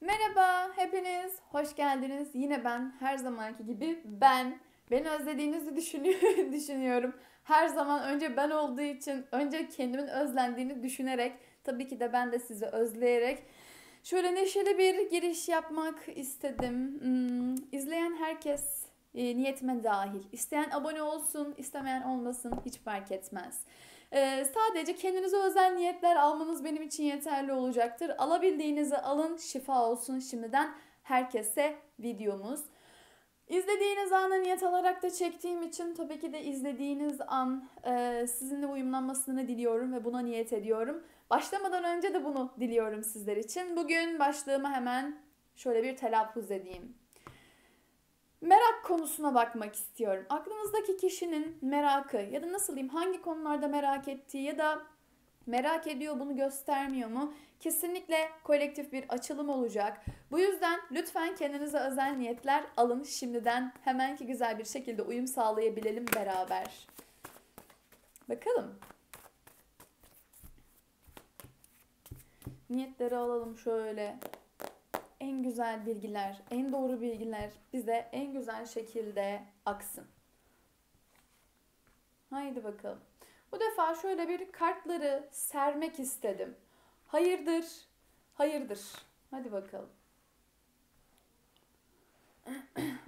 Merhaba, hepiniz hoş geldiniz. Yine ben, her zamanki gibi ben. Beni özlediğinizi düşünüyorum. Her zaman önce ben olduğu için, önce kendimin özlendiğini düşünerek, tabii ki de ben de sizi özleyerek şöyle neşeli bir giriş yapmak istedim. İzleyen herkes niyetime dahil. İsteyen abone olsun, istemeyen olmasın, hiç fark etmez. Sadece kendinize özel niyetler almanız benim için yeterli olacaktır. Alabildiğinizi alın, şifa olsun şimdiden herkese videomuz. İzlediğiniz ana niyet alarak da çektiğim için tabii ki de izlediğiniz an sizinle uyumlanmasını diliyorum ve buna niyet ediyorum. Başlamadan önce de bunu diliyorum sizler için. Bugün başlığımı hemen şöyle bir telaffuz edeyim. Merak konusuna bakmak istiyorum. Aklınızdaki kişinin merakı ya da nasıl diyeyim hangi konularda merak ettiği ya da merak ediyor bunu göstermiyor mu? Kesinlikle kolektif bir açılım olacak. Bu yüzden lütfen kendinize özel niyetler alın şimdiden. Hemen ki güzel bir şekilde uyum sağlayabilelim beraber. Bakalım. Niyetleri alalım şöyle. En güzel bilgiler, en doğru bilgiler bize en güzel şekilde aksın. Haydi bakalım. Bu defa şöyle bir kartları sermek istedim. Hayırdır, hayırdır. Hadi bakalım.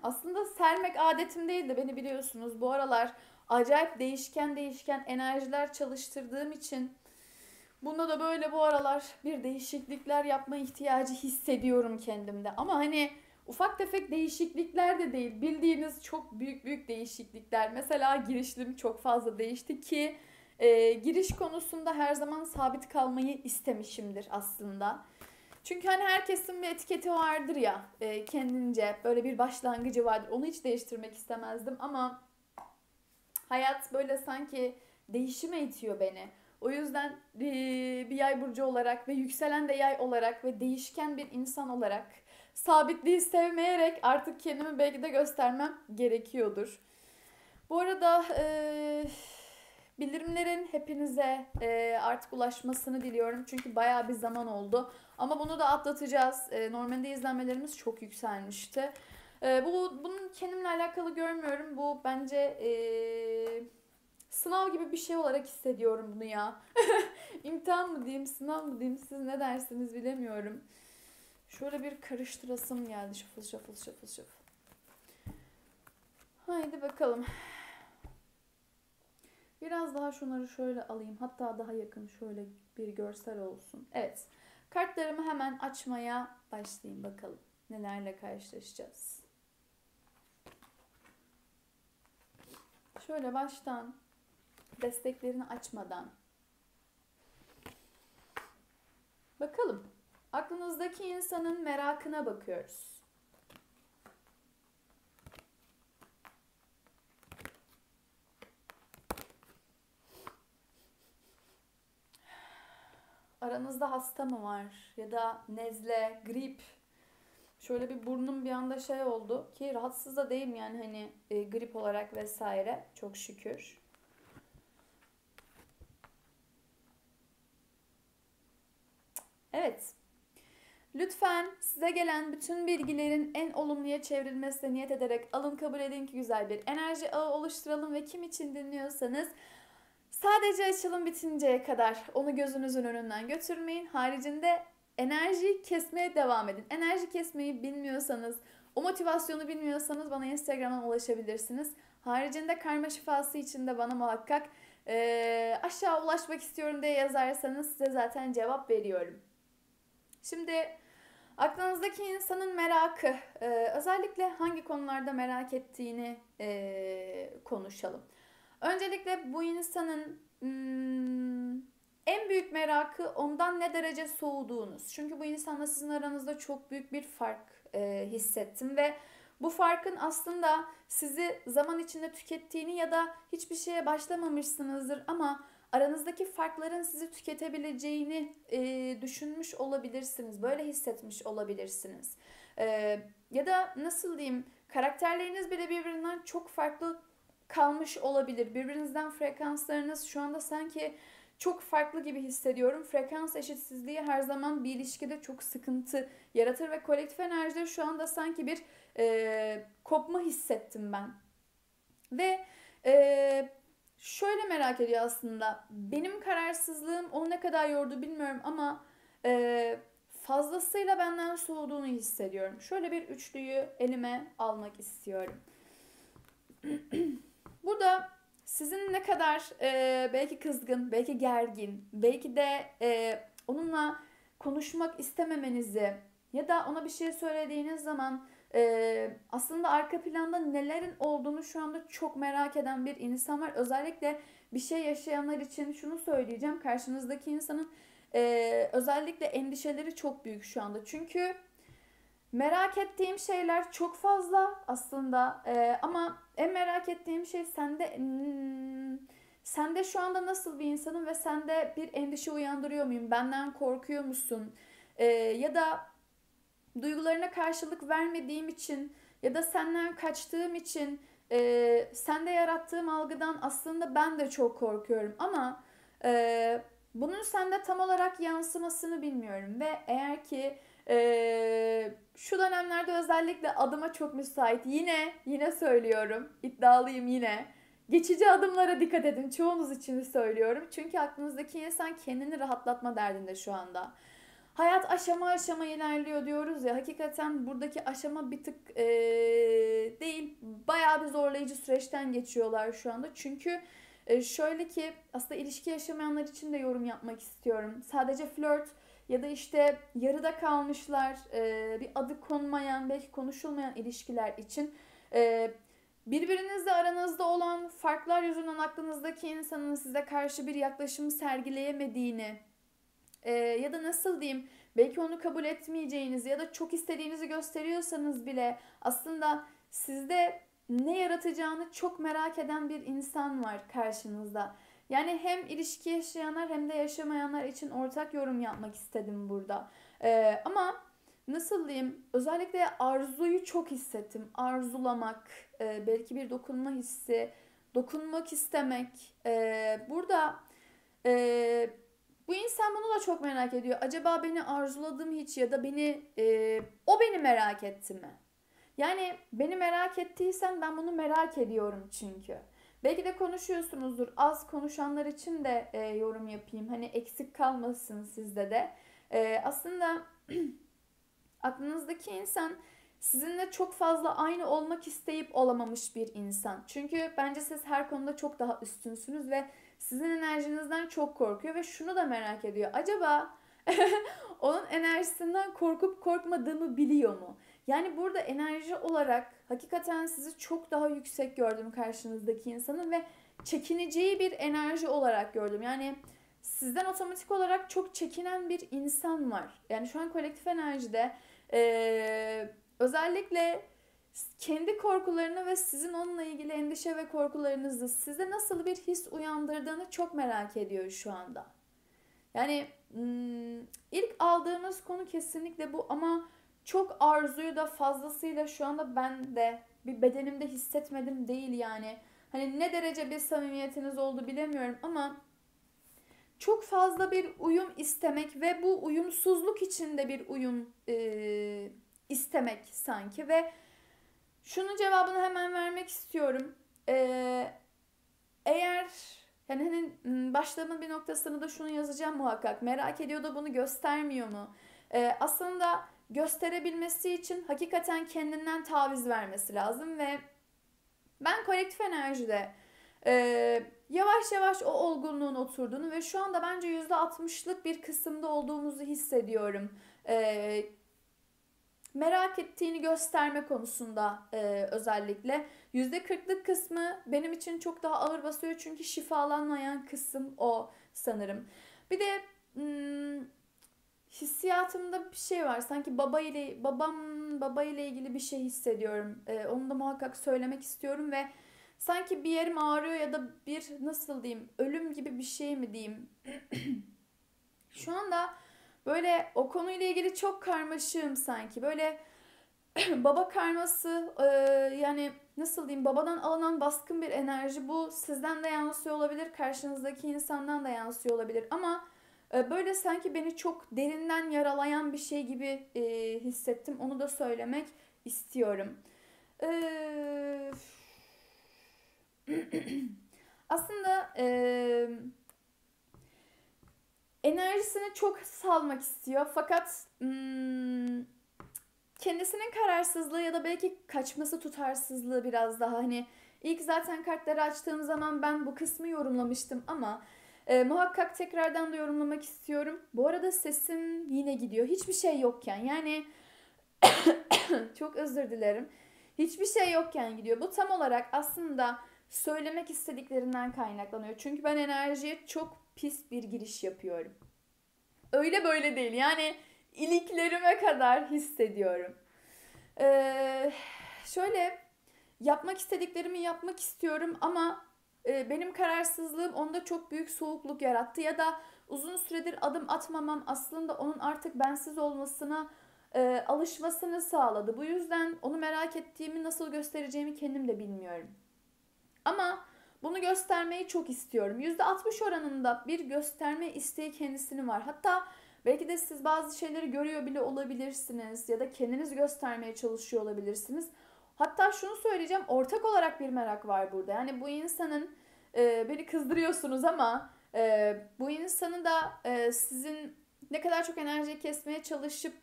Aslında sermek adetim değil de beni biliyorsunuz bu aralar acayip değişken enerjiler çalıştırdığım için bunda da böyle bu aralar bir değişiklikler yapma ihtiyacı hissediyorum kendimde. Ama hani ufak tefek değişiklikler de değil. Bildiğiniz çok büyük değişiklikler. Mesela girişim çok fazla değişti ki giriş konusunda her zaman sabit kalmayı istemişimdir aslında. Çünkü hani herkesin bir etiketi vardır ya kendince böyle bir başlangıcı vardır. Onu hiç değiştirmek istemezdim ama hayat böyle sanki değişime itiyor beni. O yüzden bir yay burcu olarak ve yükselen de yay olarak ve değişken bir insan olarak sabitliği sevmeyerek artık kendimi belki de göstermem gerekiyordur. Bu arada bildirimlerin hepinize artık ulaşmasını diliyorum. Çünkü bayağı bir zaman oldu. Ama bunu da atlatacağız. Normalde izlenmelerimiz çok yükselmişti. Bunun kendimle alakalı görmüyorum. Bu bence sınav gibi bir şey olarak hissediyorum bunu ya. İmtihan mı diyeyim, sınav mı diyeyim, siz ne dersiniz bilemiyorum. Şöyle bir karıştırasım geldi, şafıl şafıl şafıl şafıl. Haydi bakalım. Biraz daha şunları şöyle alayım. Hatta daha yakın şöyle bir görsel olsun. Evet. Kartlarımı hemen açmaya başlayayım bakalım. Nelerle karşılaşacağız. Şöyle baştan desteklerini açmadan bakalım. Aklınızdaki insanın merakına bakıyoruz. Aranızda hasta mı var? Ya da nezle, grip. Şöyle bir burnum bir anda şey oldu ki rahatsız da değilim yani hani grip olarak vesaire çok şükür. Evet. Lütfen size gelen bütün bilgilerin en olumluya çevrilmesine niyet ederek alın kabul edin ki güzel bir enerji ağı oluşturalım ve kim için dinliyorsanız sadece açılım bitinceye kadar onu gözünüzün önünden götürmeyin. Haricinde enerji kesmeye devam edin. Enerji kesmeyi bilmiyorsanız, o motivasyonu bilmiyorsanız bana Instagram'dan ulaşabilirsiniz. Haricinde karma şifası için de bana muhakkak aşağı ulaşmak istiyorum diye yazarsanız size zaten cevap veriyorum. Şimdi aklınızdaki insanın merakı, özellikle hangi konularda merak ettiğini konuşalım. Öncelikle bu insanın en büyük merakı ondan ne derece soğuduğunuz. Çünkü bu insanla sizin aranızda çok büyük bir fark hissettim ve bu farkın aslında sizi zaman içinde tükettiğini ya da hiçbir şeye başlamamışsınızdır ama aranızdaki farkların sizi tüketebileceğini düşünmüş olabilirsiniz. Böyle hissetmiş olabilirsiniz. Ya da nasıl diyeyim, karakterleriniz bile birbirinden çok farklı kalmış olabilir. Birbirinizden frekanslarınız şu anda sanki çok farklı gibi hissediyorum. Frekans eşitsizliği her zaman bir ilişkide çok sıkıntı yaratır ve kolektif enerjide şu anda sanki bir kopma hissettim ben. Ve e, şöyle merak ediyor aslında. Benim kararsızlığım onu ne kadar yordu bilmiyorum ama fazlasıyla benden soğuduğunu hissediyorum. Şöyle bir üçlüyü elime almak istiyorum. Burada sizin ne kadar belki kızgın, belki gergin, belki de onunla konuşmak istememenizi ya da ona bir şey söylediğiniz zaman aslında arka planda nelerin olduğunu şu anda çok merak eden bir insan var. Özellikle bir şey yaşayanlar için şunu söyleyeceğim. Karşınızdaki insanın özellikle endişeleri çok büyük şu anda. Çünkü merak ettiğim şeyler çok fazla aslında. Ama en merak ettiğim şey sende şu anda nasıl bir insanım ve sende bir endişe uyandırıyor muyum? Benden korkuyor musun? Ya da duygularına karşılık vermediğim için ya da senden kaçtığım için sende yarattığım algıdan aslında ben de çok korkuyorum. Ama bunun sende tam olarak yansımasını bilmiyorum ve eğer ki şu dönemlerde özellikle adıma çok müsait. Yine söylüyorum. İddialıyım yine. Geçici adımlara dikkat edin. Çoğunuz için söylüyorum. Çünkü aklınızdaki insan kendini rahatlatma derdinde şu anda. Hayat aşama aşama ilerliyor diyoruz ya. Hakikaten buradaki aşama bir tık değil. Bayağı bir zorlayıcı süreçten geçiyorlar şu anda. Çünkü şöyle ki aslında ilişki yaşamayanlar için de yorum yapmak istiyorum. Sadece flört ya da işte yarıda kalmışlar, bir adı konmayan, belki konuşulmayan ilişkiler için birbirinizle aranızda olan farklar yüzünden aklınızdaki insanın size karşı bir yaklaşım sergileyemediğini ya da nasıl diyeyim, belki onu kabul etmeyeceğinizi ya da çok istediğinizi gösteriyorsanız bile aslında sizde ne yaratacağını çok merak eden bir insan var karşınızda. Yani hem ilişki yaşayanlar hem de yaşamayanlar için ortak yorum yapmak istedim burada. Ama nasıl diyeyim, özellikle arzuyu çok hissettim. Arzulamak, belki bir dokunma hissi, dokunmak istemek. Burada e, bu insan bunu da çok merak ediyor. Acaba beni arzuladı mı hiç ya da o beni merak etti mi? Yani beni merak ettiysen ben bunu merak ediyorum çünkü. Belki de konuşuyorsunuzdur. Az konuşanlar için de yorum yapayım. Hani eksik kalmasın sizde de. Aslında aklınızdaki insan sizinle çok fazla aynı olmak isteyip olamamış bir insan. Çünkü bence siz her konuda çok daha üstünsünüz ve sizin enerjinizden çok korkuyor ve şunu da merak ediyor. Acaba onun enerjisinden korkup korkmadığımı biliyor mu? Yani burada enerji olarak hakikaten sizi çok daha yüksek gördüm karşınızdaki insanın ve çekineceği bir enerji olarak gördüm. Yani sizden otomatik olarak çok çekinen bir insan var. Yani şu an kolektif enerjide özellikle kendi korkularını ve sizin onunla ilgili endişe ve korkularınızı size nasıl bir his uyandırdığını çok merak ediyor şu anda. Yani ilk aldığımız konu kesinlikle bu ama çok arzuyu da fazlasıyla şu anda ben de bir bedenimde hissetmedim değil yani. Hani ne derece bir samimiyetiniz oldu bilemiyorum ama çok fazla bir uyum istemek ve bu uyumsuzluk içinde bir uyum istemek sanki ve şunun cevabını hemen vermek istiyorum. Eğer yani hani başlığımın bir noktasını da şunu yazacağım muhakkak. Merak ediyor da bunu göstermiyor mu? Aslında gösterebilmesi için hakikaten kendinden taviz vermesi lazım ve ben kolektif enerjide e, yavaş yavaş o olgunluğun oturduğunu ve şu anda bence %60'lık bir kısımda olduğumuzu hissediyorum. Merak ettiğini gösterme konusunda özellikle. %40'lık kısmı benim için çok daha ağır basıyor çünkü şifalanmayan kısım o sanırım. Bir de hissiyatımda bir şey var. Sanki baba ile ilgili bir şey hissediyorum. Onu da muhakkak söylemek istiyorum ve sanki bir yerim ağrıyor ya da bir nasıl diyeyim ölüm gibi bir şey mi diyeyim. Şu anda böyle o konuyla ilgili çok karmaşığım sanki. Böyle baba karması yani nasıl diyeyim, babadan alınan baskın bir enerji. Bu sizden de yansıyor olabilir, karşınızdaki insandan da yansıyor olabilir. Ama böyle sanki beni çok derinden yaralayan bir şey gibi hissettim. Onu da söylemek istiyorum. E, Aslında enerjisini çok salmak istiyor. Fakat kendisinin kararsızlığı ya da belki kaçması tutarsızlığı biraz daha hani ilk zaten kartları açtığım zaman ben bu kısmı yorumlamıştım ama muhakkak tekrardan da yorumlamak istiyorum. Bu arada sesim yine gidiyor. Hiçbir şey yokken yani çok özür dilerim. Hiçbir şey yokken gidiyor. Bu tam olarak aslında söylemek istediklerinden kaynaklanıyor. Çünkü ben enerjiye çok pis bir giriş yapıyorum. Öyle böyle değil. Yani iliklerime kadar hissediyorum. Ee, Şöyle yapmak istediklerimi yapmak istiyorum ama benim kararsızlığım onda çok büyük soğukluk yarattı ya da uzun süredir adım atmamam aslında onun artık bensiz olmasına alışmasını sağladı. Bu yüzden onu merak ettiğimi nasıl göstereceğimi kendim de bilmiyorum. Ama bunu göstermeyi çok istiyorum. %60 oranında bir gösterme isteği kendisinin var. Hatta belki de siz bazı şeyleri görüyor bile olabilirsiniz ya da kendiniz göstermeye çalışıyor olabilirsiniz. Hatta şunu söyleyeceğim, ortak olarak bir merak var burada. Yani bu insanın beni kızdırıyorsunuz ama bu insanı da sizin ne kadar çok enerji kesmeye çalışıp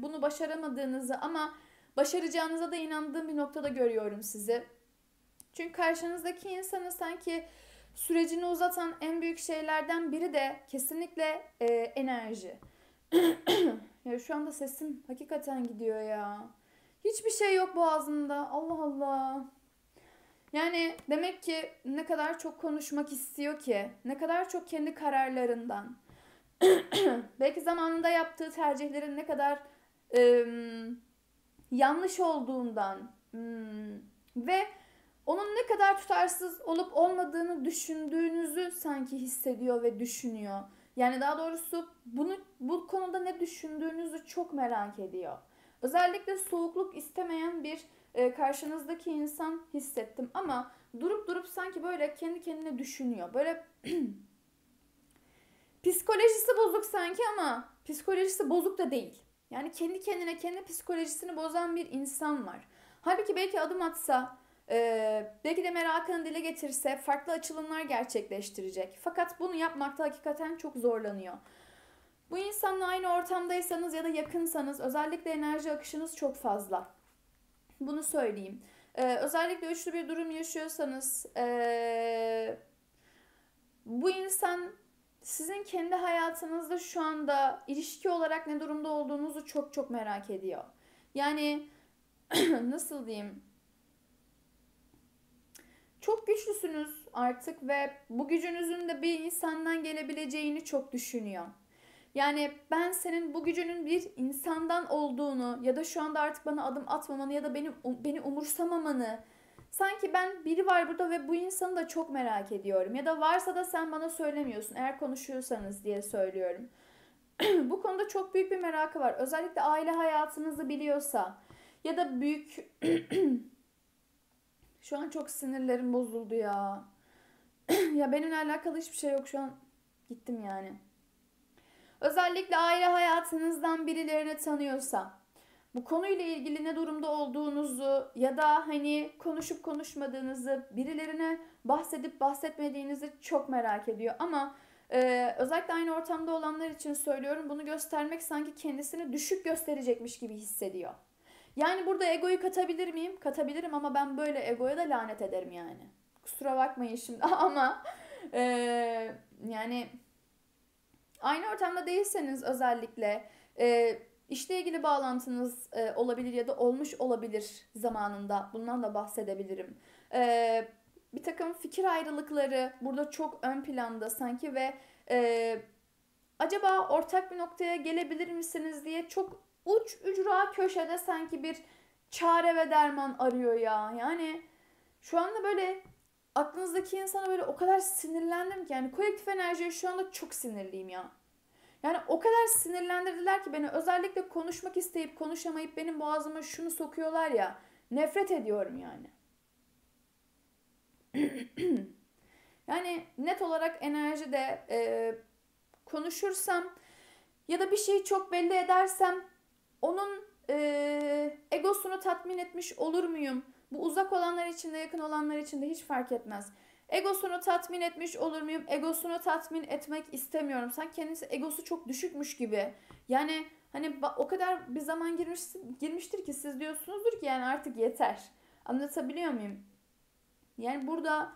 bunu başaramadığınızı ama başaracağınıza da inandığım bir noktada görüyorum sizi. Çünkü karşınızdaki insanı sanki sürecini uzatan en büyük şeylerden biri de kesinlikle enerji. Ya şu anda sesim hakikaten gidiyor ya. Hiçbir şey yok boğazımda. Allah Allah. Yani demek ki ne kadar çok konuşmak istiyor ki, ne kadar çok kendi kararlarından, belki zamanında yaptığı tercihlerin ne kadar yanlış olduğundan ve onun ne kadar tutarsız olup olmadığını düşündüğünüzü sanki hissediyor ve düşünüyor. Yani daha doğrusu bu konuda ne düşündüğünüzü çok merak ediyor. Özellikle soğukluk istemeyen bir karşınızdaki insan hissettim ama durup durup sanki böyle kendi kendine düşünüyor. Böyle psikolojisi bozuk sanki ama psikolojisi bozuk da değil. Yani kendi kendine kendi psikolojisini bozan bir insan var. Halbuki belki adım atsa, belki de merakını dile getirse farklı açılımlar gerçekleştirecek. Fakat bunu yapmakta hakikaten çok zorlanıyor. Bu insanla aynı ortamdaysanız ya da yakınsanız özellikle enerji akışınız çok fazla. Bunu söyleyeyim. Özellikle üçlü bir durum yaşıyorsanız bu insan sizin kendi hayatınızda şu anda ilişki olarak ne durumda olduğunuzu çok çok merak ediyor. Yani nasıl diyeyim? Çok güçlüsünüz artık ve bu gücünüzün de bir insandan gelebileceğini çok düşünüyor. Yani ben senin bu gücünün bir insandan olduğunu ya da şu anda artık bana adım atmamanı ya da beni umursamamanı, sanki ben biri var burada ve bu insanı da çok merak ediyorum. Ya da varsa da sen bana söylemiyorsun eğer konuşuyorsanız diye söylüyorum. Bu konuda çok büyük bir merakı var. Özellikle aile hayatınızı biliyorsa ya da büyük... Şu an çok sinirlerim bozuldu ya. Ya benimle alakalı hiçbir şey yok şu an. Gittim yani. Özellikle aile hayatınızdan birilerini tanıyorsa, bu konuyla ilgili ne durumda olduğunuzu ya da hani konuşup konuşmadığınızı, birilerine bahsedip bahsetmediğinizi çok merak ediyor. Ama özellikle aynı ortamda olanlar için söylüyorum, bunu göstermek sanki kendisini düşük gösterecekmiş gibi hissediyor. Yani burada egoyu katabilir miyim? Katabilirim ama ben böyle egoya da lanet ederim yani. Kusura bakmayın şimdi ama yani aynı ortamda değilseniz özellikle işle ilgili bağlantınız olabilir ya da olmuş olabilir zamanında. Bundan da bahsedebilirim. Bir takım fikir ayrılıkları burada çok ön planda sanki ve acaba ortak bir noktaya gelebilir misiniz diye çok uç ücra köşede sanki bir çare ve derman arıyor ya. Yani şu anda böyle aklınızdaki insana böyle o kadar sinirlendim ki yani kolektif enerjiye şu anda çok sinirliyim ya. Yani o kadar sinirlendirdiler ki beni, özellikle konuşmak isteyip konuşamayıp benim boğazıma şunu sokuyorlar ya. Nefret ediyorum yani. Yani net olarak enerjide konuşursam ya da bir şeyi çok belli edersem onun egosunu tatmin etmiş olur muyum? Bu uzak olanlar için de yakın olanlar için de hiç fark etmez. Egosunu tatmin etmiş olur muyum? Egosunu tatmin etmek istemiyorum. Sanki kendisi egosu çok düşükmüş gibi. Yani hani o kadar bir zaman girmiştir ki siz diyorsunuzdur ki yani artık yeter. Anlatabiliyor muyum? Yani burada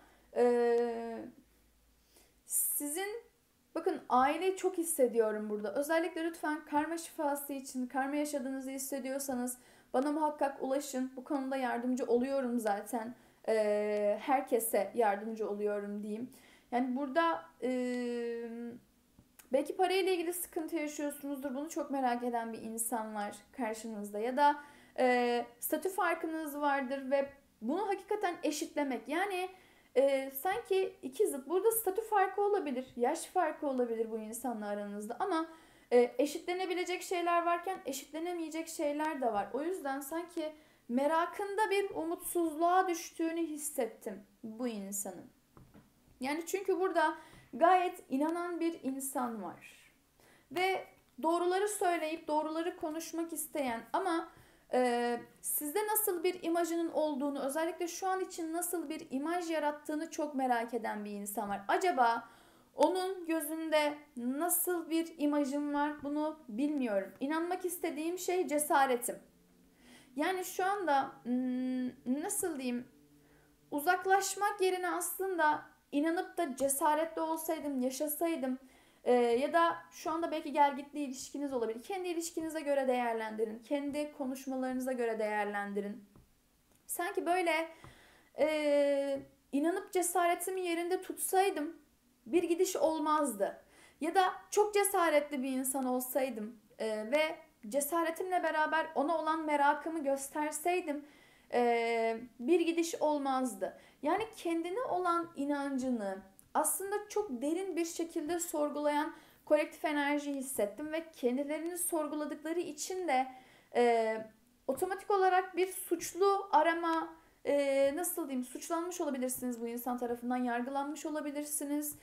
sizin bakın aileyi çok hissediyorum burada. Özellikle lütfen karma şifası için karma yaşadığınızı hissediyorsanız bana muhakkak ulaşın. Bu konuda yardımcı oluyorum zaten. Herkese yardımcı oluyorum diyeyim. Yani burada belki parayla ilgili sıkıntı yaşıyorsunuzdur. Bunu çok merak eden bir insan var karşınızda. Ya da statü farkınız vardır ve bunu hakikaten eşitlemek. Yani sanki iki zıt. Burada statü farkı olabilir. Yaş farkı olabilir bu insanla aranızda. Ama eşitlenebilecek şeyler varken eşitlenemeyecek şeyler de var. O yüzden sanki merakında bir umutsuzluğa düştüğünü hissettim bu insanın. Yani çünkü burada gayet inanan bir insan var. Ve doğruları söyleyip doğruları konuşmak isteyen ama sizde nasıl bir imajının olduğunu, özellikle şu an için nasıl bir imaj yarattığını çok merak eden bir insan var. Acaba onun gözünde nasıl bir imajım var bunu bilmiyorum. İnanmak istediğim şey cesaretim. Yani şu anda nasıl diyeyim, uzaklaşmak yerine aslında inanıp da cesaretli olsaydım, yaşasaydım ya da şu anda belki gelgitli ilişkiniz olabilir. Kendi ilişkinize göre değerlendirin. Kendi konuşmalarınıza göre değerlendirin. Sanki böyle inanıp cesaretimi yerinde tutsaydım bir gidiş olmazdı. Ya da çok cesaretli bir insan olsaydım ve cesaretimle beraber ona olan merakımı gösterseydim bir gidiş olmazdı. Yani kendine olan inancını aslında çok derin bir şekilde sorgulayan kolektif enerji hissettim ve kendilerini sorguladıkları için de otomatik olarak bir suçlu arama, nasıl diyeyim, suçlanmış olabilirsiniz bu insan tarafından, yargılanmış olabilirsiniz,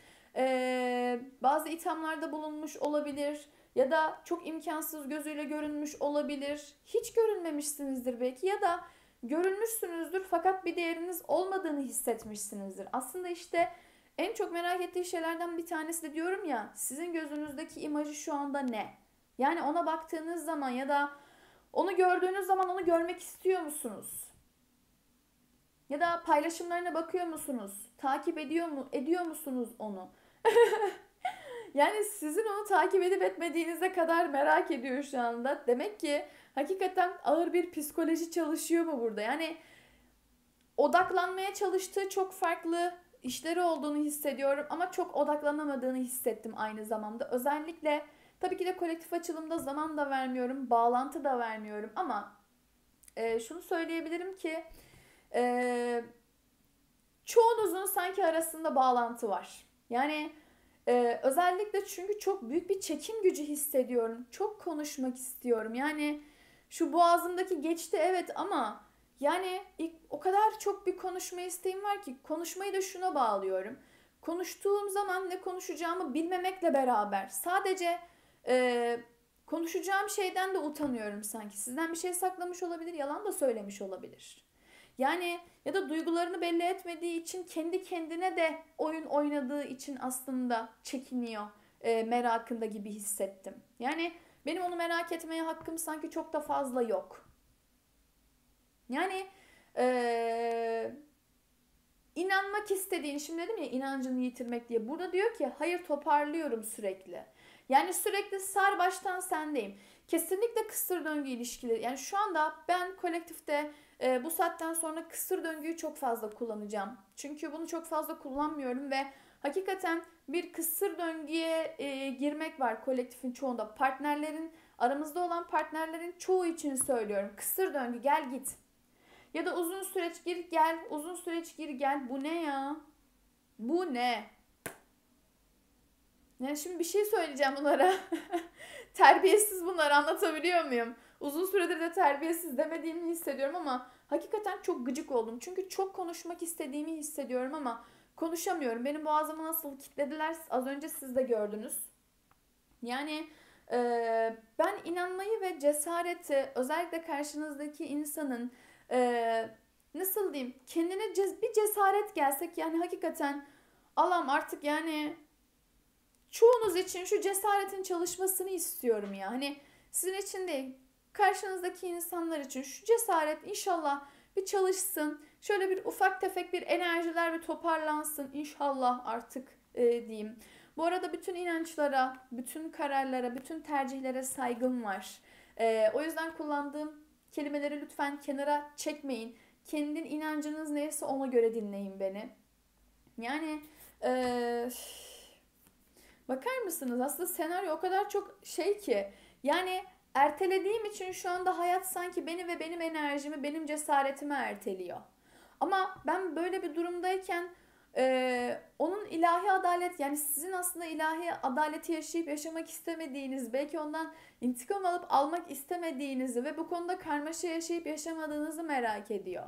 bazı ithamlarda bulunmuş olabilir ya da çok imkansız gözüyle görünmüş olabilir, hiç görünmemişsinizdir belki ya da görünmüşsünüzdür fakat bir değeriniz olmadığını hissetmişsinizdir. Aslında işte en çok merak ettiği şeylerden bir tanesi de diyorum ya, sizin gözünüzdeki imajı şu anda ne? Yani ona baktığınız zaman ya da onu gördüğünüz zaman onu görmek istiyor musunuz? Ya da paylaşımlarına bakıyor musunuz? Takip ediyor musunuz onu? Yani sizin onu takip edip etmediğinize kadar merak ediyor şu anda. Demek ki hakikaten ağır bir psikoloji çalışıyor mu burada? Yani odaklanmaya çalıştığı çok farklı işleri olduğunu hissediyorum ama çok odaklanamadığını hissettim aynı zamanda. Özellikle tabii ki de kolektif açılımda zaman da vermiyorum, bağlantı da vermiyorum ama şunu söyleyebilirim ki e, çoğunuzun sanki arasında bağlantı var. Yani özellikle çünkü çok büyük bir çekim gücü hissediyorum. Çok konuşmak istiyorum. Yani şu boğazımdaki geçti evet ama yani o kadar çok bir konuşma isteğim var ki konuşmayı da şuna bağlıyorum. Konuştuğum zaman ne konuşacağımı bilmemekle beraber sadece konuşacağım şeyden de utanıyorum sanki. Sizden bir şey saklamış olabilir, yalan da söylemiş olabilir. Yani ya da duygularını belli etmediği için kendi kendine de oyun oynadığı için aslında çekiniyor, merakında gibi hissettim. Yani benim onu merak etmeye hakkım sanki çok da fazla yok. Yani e, inanmak istediğini, şimdi dedim ya inancını yitirmek diye. Burada diyor ki hayır, toparlıyorum sürekli. Yani sürekli sar baştan sendeyim. Kesinlikle kısır döngü ilişkileri. Yani şu anda ben kolektifte bu saatten sonra kısır döngüyü çok fazla kullanacağım. Çünkü bunu çok fazla kullanmıyorum ve hakikaten bir kısır döngüye girmek var kolektifin çoğunda. Aramızda olan partnerlerin çoğu için söylüyorum. Kısır döngü, gel git. Ya da uzun süreç gir gel, uzun süreç gir gel. Bu ne ya? Bu ne? Yani şimdi bir şey söyleyeceğim bunlara. Terbiyesiz bunlar, anlatabiliyor muyum? uzun süredir de terbiyesiz demediğimi hissediyorum ama hakikaten çok gıcık oldum. Çünkü çok konuşmak istediğimi hissediyorum ama konuşamıyorum. Benim boğazımı nasıl kilitlediler az önce siz de gördünüz. Yani ben inanmayı ve cesareti özellikle karşınızdaki insanın nasıl diyeyim kendine bir cesaret gelsek yani hakikaten Allah'ım artık yani çoğunuz için şu cesaretin çalışmasını istiyorum ya. Hani sizin için değil, karşınızdaki insanlar için şu cesaret inşallah bir çalışsın. Şöyle bir ufak tefek bir enerjiler bir toparlansın inşallah artık diyeyim. Bu arada bütün inançlara, bütün kararlara, bütün tercihlere saygım var. O yüzden kullandığım kelimeleri lütfen kenara çekmeyin. Kendi inancınız neyse ona göre dinleyin beni. Yani eee bakar mısınız? Aslında senaryo o kadar çok şey ki. Yani ertelediğim için şu anda hayat sanki beni ve benim enerjimi, benim cesaretimi erteliyor. Ama ben böyle bir durumdayken onun ilahi adalet yani sizin aslında ilahi adaleti yaşayıp yaşamak istemediğiniz, belki ondan intikam alıp almak istemediğinizi ve bu konuda karmaşa yaşayıp yaşamadığınızı merak ediyor.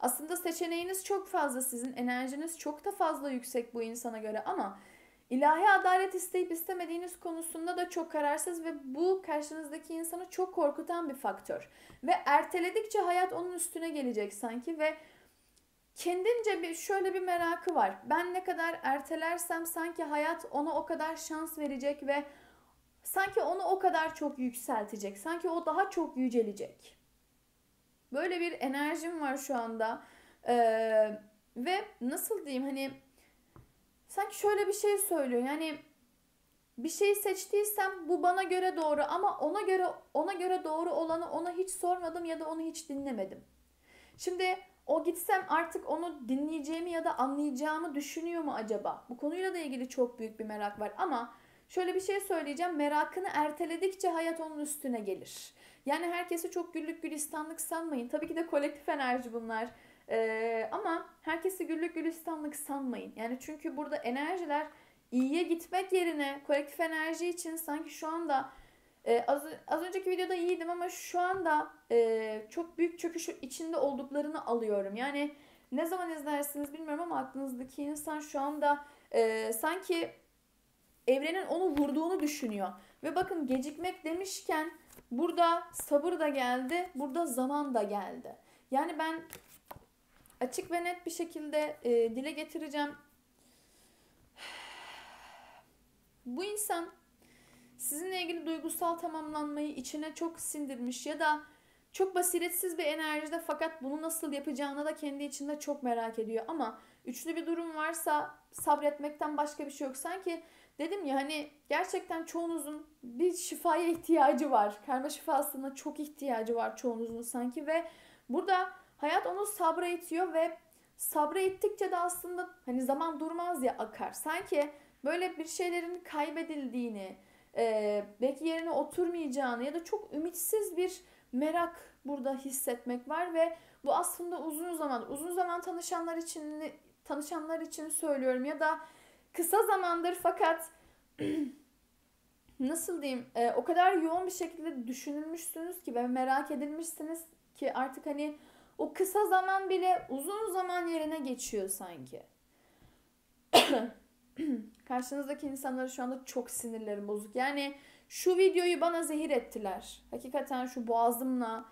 Aslında seçeneğiniz çok fazla, sizin enerjiniz çok da fazla yüksek bu insana göre ama İlahi adalet isteyip istemediğiniz konusunda da çok kararsız ve bu karşınızdaki insanı çok korkutan bir faktör. Ve erteledikçe hayat onun üstüne gelecek sanki ve kendince şöyle bir merakı var. Ben ne kadar ertelersem sanki hayat ona o kadar şans verecek ve sanki onu o kadar çok yükseltecek. Sanki o daha çok yücelecek. Böyle bir enerjim var şu anda. Ve nasıl diyeyim hani sanki şöyle bir şey söylüyor. Yani bir şeyi seçtiysem bu bana göre doğru ama ona göre doğru olanı ona hiç sormadım ya da onu hiç dinlemedim. Şimdi o gitsem artık onu dinleyeceğimi ya da anlayacağımı düşünüyor mu acaba? Bu konuyla da ilgili çok büyük bir merak var ama şöyle bir şey söyleyeceğim. Merakını erteledikçe hayat onun üstüne gelir. Yani herkesi çok güllük gülistanlık sanmayın. Tabii ki de kolektif enerji bunlar. Ama herkesi güllük gülistanlık sanmayın. Yani çünkü burada enerjiler iyiye gitmek yerine kolektif enerji için sanki şu anda az önceki videoda iyiydim ama şu anda çok büyük çöküş içinde olduklarını alıyorum. Yani ne zaman izlersiniz bilmiyorum ama aklınızdaki insan şu anda sanki evrenin onu vurduğunu düşünüyor. Ve bakın gecikmek demişken burada sabır da geldi, burada zaman da geldi. Yani ben açık ve net bir şekilde dile getireceğim. Bu insan sizinle ilgili duygusal tamamlanmayı içine çok sindirmiş ya da çok basiretsiz bir enerjide fakat bunu nasıl yapacağını da kendi içinde çok merak ediyor. Ama üçlü bir durum varsa sabretmekten başka bir şey yok. Sanki dedim ya hani gerçekten çoğunuzun bir şifaya ihtiyacı var. Karma şifasına çok ihtiyacı var çoğunuzun sanki ve burada hayat onu sabra itiyor ve sabra ittikçe de aslında hani zaman durmaz ya akar. Sanki böyle bir şeylerin kaybedildiğini, belki yerine oturmayacağını ya da çok ümitsiz bir merak burada hissetmek var ve bu aslında uzun zaman tanışanlar için söylüyorum ya da kısa zamandır fakat nasıl diyeyim o kadar yoğun bir şekilde düşünülmüşsünüz ki ve merak edilmişsiniz ki artık hani o kısa zaman bile uzun zaman yerine geçiyor sanki. Karşınızdaki insanları şu anda çok sinirlerim bozuk. Yani şu videoyu bana zehir ettiler. Hakikaten şu boğazımla.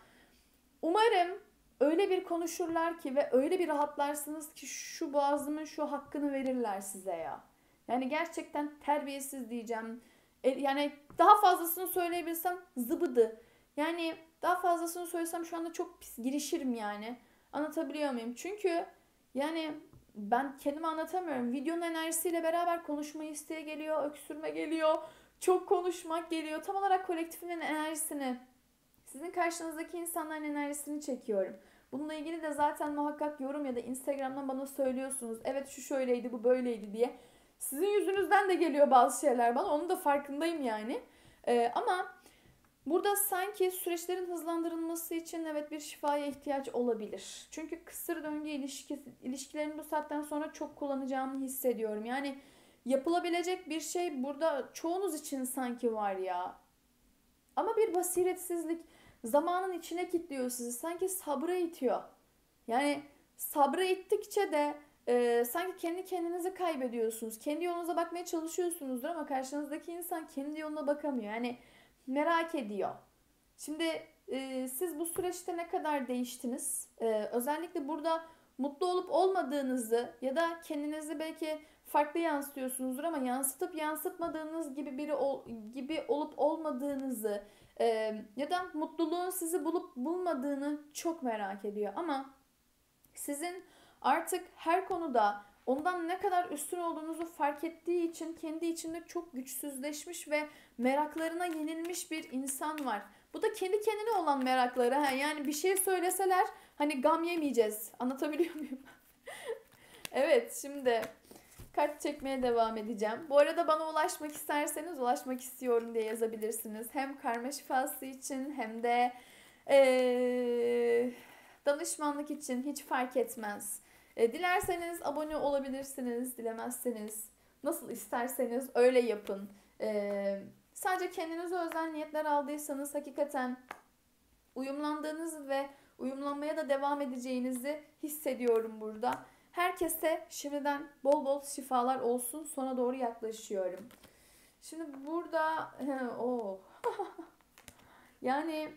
Umarım öyle bir konuşurlar ki ve öyle bir rahatlarsınız ki şu boğazımın şu hakkını verirler size ya. Yani gerçekten terbiyesiz diyeceğim. Yani daha fazlasını söyleyebilsem zıbıdı. Yani daha fazlasını söylesem şu anda çok pis girişirim yani. Anlatabiliyor muyum? Çünkü yani ben kendimi anlatamıyorum. Videonun enerjisiyle beraber konuşma isteği geliyor, öksürme geliyor, çok konuşmak geliyor. Tam olarak kolektifin enerjisini, sizin karşınızdaki insanların enerjisini çekiyorum. Bununla ilgili de zaten muhakkak yorum ya da Instagram'dan bana söylüyorsunuz. Evet şu şöyleydi, bu böyleydi diye. Sizin yüzünüzden de geliyor bazı şeyler bana. Onun da farkındayım yani. Ama burada sanki süreçlerin hızlandırılması için evet bir şifaya ihtiyaç olabilir. Çünkü kısır döngü ilişkilerimi bu saatten sonra çok kullanacağımı hissediyorum. Yani yapılabilecek bir şey burada çoğunuz için sanki var ya. Ama bir basiretsizlik. zamanın içine kilitliyor sizi. Sanki sabra itiyor. Yani sabra ittikçe de sanki kendi kendinizi kaybediyorsunuz. Kendi yolunuza bakmaya çalışıyorsunuzdur ama karşınızdaki insan kendi yoluna bakamıyor. Yani merak ediyor. Şimdi siz bu süreçte ne kadar değiştiniz? Özellikle burada mutlu olup olmadığınızı ya da kendinizi belki farklı yansıtıyorsunuzdur ama yansıtıp yansıtmadığınız gibi gibi olup olmadığınızı ya da mutluluğun sizi bulup bulmadığını çok merak ediyor. Ama sizin artık her konuda ondan ne kadar üstün olduğunuzu fark ettiği için kendi içinde çok güçsüzleşmiş ve meraklarına yenilmiş bir insan var. Bu da kendi kendine olan merakları. Yani bir şey söyleseler hani gam yemeyeceğiz. Anlatabiliyor muyum? Evet, şimdi kart çekmeye devam edeceğim. Bu arada bana ulaşmak isterseniz ulaşmak istiyorum diye yazabilirsiniz. Hem karma şifası için hem de danışmanlık için hiç fark etmez. Dilerseniz abone olabilirsiniz, dilemezseniz nasıl isterseniz öyle yapın. Sadece kendinize özel niyetler aldıysanız hakikaten uyumlandığınızı ve uyumlanmaya da devam edeceğinizi hissediyorum burada. Herkese şimdiden bol bol şifalar olsun. Sona doğru yaklaşıyorum. Şimdi burada oh. Yani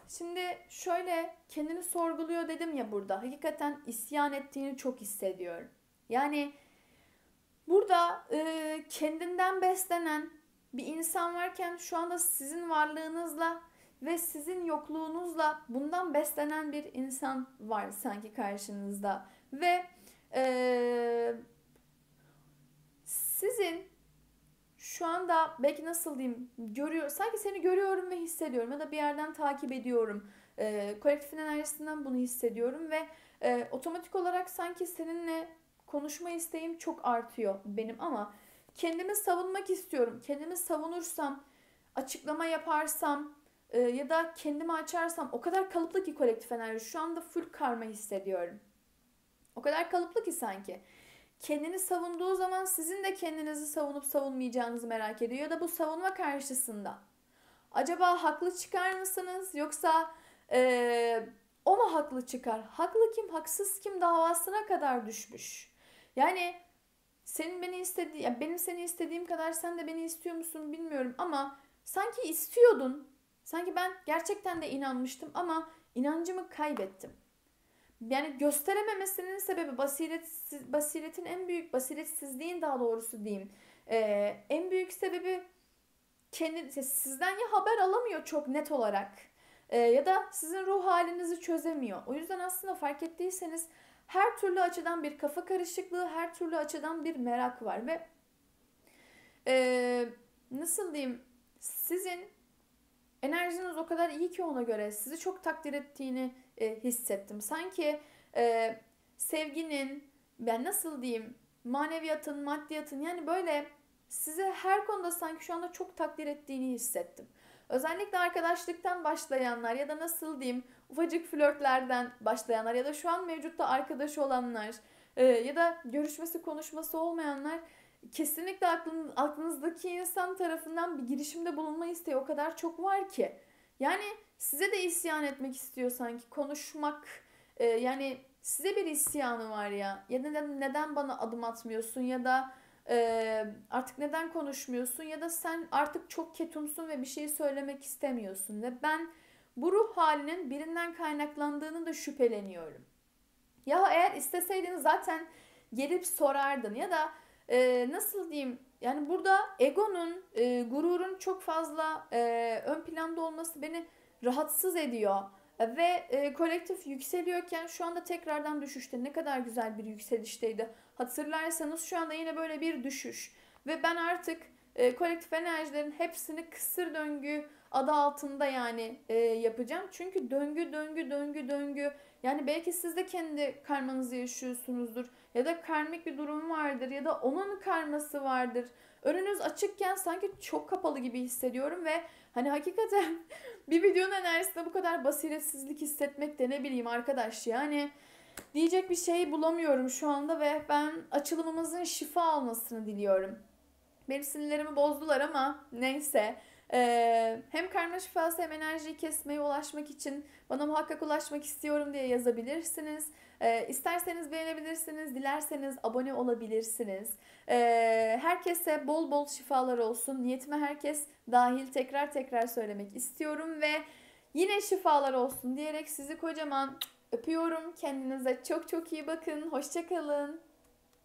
Şimdi şöyle kendini sorguluyor dedim ya burada. Hakikaten isyan ettiğini çok hissediyorum. Yani burada kendinden beslenen bir insan varken şu anda sizin varlığınızla ve sizin yokluğunuzla bundan beslenen bir insan var sanki karşınızda. Ve sizin şu anda belki nasıl diyeyim sanki seni görüyorum ve hissediyorum ya da bir yerden takip ediyorum. Kolektifin enerjisinden bunu hissediyorum ve otomatik olarak sanki seninle konuşma isteğim çok artıyor benim ama kendimi savunmak istiyorum. Kendimi savunursam, açıklama yaparsam ya da kendimi açarsam o kadar kalıplı ki kolektif enerji. Şu anda full karma hissediyorum. O kadar kalıplı ki sanki. Kendini savunduğu zaman sizin de kendinizi savunup savunmayacağınızı merak ediyor. Ya da bu savunma karşısında acaba haklı çıkar mısınız? Yoksa o mu haklı çıkar? Haklı kim, haksız kim davasına kadar düşmüş. Yani benim seni istediğim kadar sen de beni istiyor musun bilmiyorum ama sanki istiyordun. Sanki ben gerçekten de inanmıştım ama inancımı kaybettim. Yani gösterememesinin sebebi basiretin en büyük basiretsizliğin daha doğrusu diyeyim. En büyük sebebi sizden ya haber alamıyor çok net olarak ya da sizin ruh halinizi çözemiyor. O yüzden aslında fark ettiyseniz her türlü açıdan bir kafa karışıklığı, her türlü açıdan bir merak var ve nasıl diyeyim sizin enerjiniz o kadar iyi ki ona göre sizi çok takdir ettiğini hissettim. Sanki sevginin, ben nasıl diyeyim, maneviyatın, maddiyatın yani böyle sizi her konuda sanki şu anda çok takdir ettiğini hissettim. Özellikle arkadaşlıktan başlayanlar ya da nasıl diyeyim ufacık flörtlerden başlayanlar ya da şu an mevcutta arkadaş olanlar ya da görüşmesi konuşması olmayanlar kesinlikle aklınızdaki insan tarafından bir girişimde bulunma isteği o kadar çok var ki. Yani size de isyan etmek istiyor sanki konuşmak yani size bir isyanı var ya ya da neden bana adım atmıyorsun ya da artık neden konuşmuyorsun ya da sen artık çok ketumsun ve bir şey söylemek istemiyorsun ve ben bu ruh halinin birinden kaynaklandığını da şüpheleniyorum. Ya eğer isteseydin zaten gelip sorardın ya da nasıl diyeyim yani burada egonun, gururun çok fazla ön planda olması beni rahatsız ediyor. Ve kolektif yükseliyorken şu anda tekrardan düşüşte. Ne kadar güzel bir yükselişteydi. Hatırlarsanız şu anda yine böyle bir düşüş. Ve ben artık kolektif enerjilerin hepsini kısır döngü adı altında yani yapacağım. Çünkü döngü döngü döngü döngü. Yani belki siz de kendi karmanızı yaşıyorsunuzdur. Ya da karmik bir durum vardır. Ya da onun karması vardır. Önünüz açıkken sanki çok kapalı gibi hissediyorum. Ve hani hakikaten bir videonun enerjisinde bu kadar basiretsizlik hissetmek de ne bileyim arkadaş yani Diyecek bir şey bulamıyorum şu anda ve ben açılımımızın şifa almasını diliyorum. Benim sinirlerimi bozdular ama neyse. Hem karma şifası hem enerjiyi kesmeye ulaşmak için bana muhakkak ulaşmak istiyorum diye yazabilirsiniz. İsterseniz beğenebilirsiniz, dilerseniz abone olabilirsiniz. Herkese bol bol şifalar olsun. Niyetime herkes dahil tekrar tekrar söylemek istiyorum ve yine şifalar olsun diyerek sizi kocaman öpüyorum. Kendinize çok çok iyi bakın. Hoşça kalın.